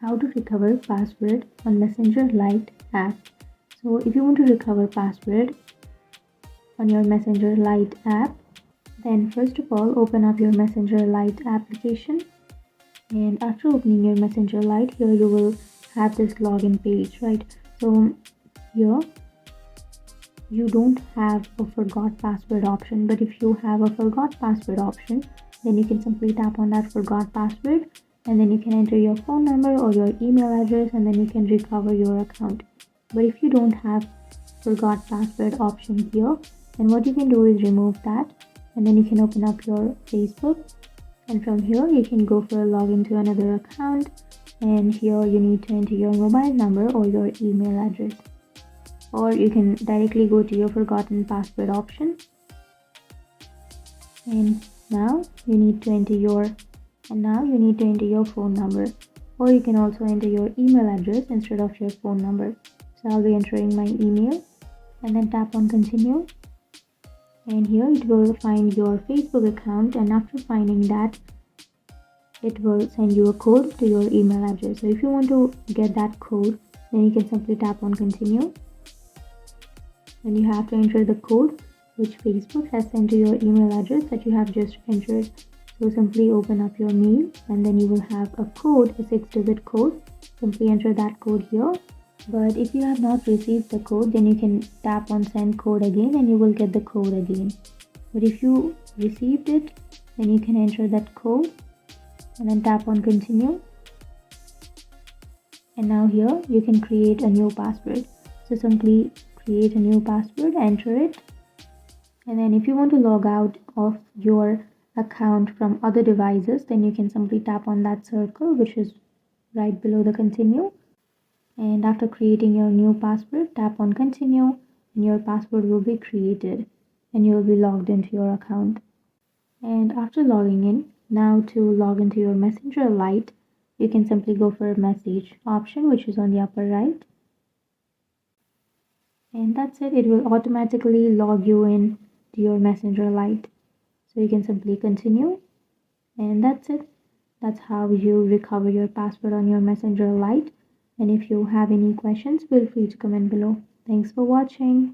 How to recover password on Messenger Lite app. So if you want to recover password on your Messenger Lite app, then first of all open up your Messenger Lite application, and after opening your Messenger Lite, here you will have this login page, right? So here you don't have a forgot password option, but if you have a forgot password option, then you can simply tap on that forgot password, and then you can enter your phone number or your email address, and then you can recover your account. But if you don't have forgot password option here, then what you can do is remove that, and then you can open up your Facebook, and from here you can go for a login to another account, and here you need to enter your mobile number or your email address, or you can directly go to your forgotten password option, and now you need to enter your phone number, or you can also enter your email address instead of your phone number. So I'll be entering my email, and then tap on continue, and here it will find your Facebook account, and after finding that, it will send you a code to your email address. So if you want to get that code, then you can simply tap on continue, and you have to enter the code which Facebook has sent to your email address that you have just entered. So simply open up your mail, and then you will have a code, a 6-digit code. Simply enter that code here. But if you have not received the code, then you can tap on send code again, and you will get the code again. But if you received it, then you can enter that code, and then tap on continue. And now here you can create a new password. So simply create a new password, enter it, and then if you want to log out of your account from other devices, then you can simply tap on that circle which is right below the continue, and after creating your new password, tap on continue, and your password will be created, and you will be logged into your account. And after logging in, now to log into your Messenger Lite, you can simply go for a message option which is on the upper right, and that's it. It will automatically log you in to your Messenger Lite. So you can simply continue, and that's it. That's how you recover your password on your Messenger Lite. And if you have any questions, feel free to comment below. Thanks for watching.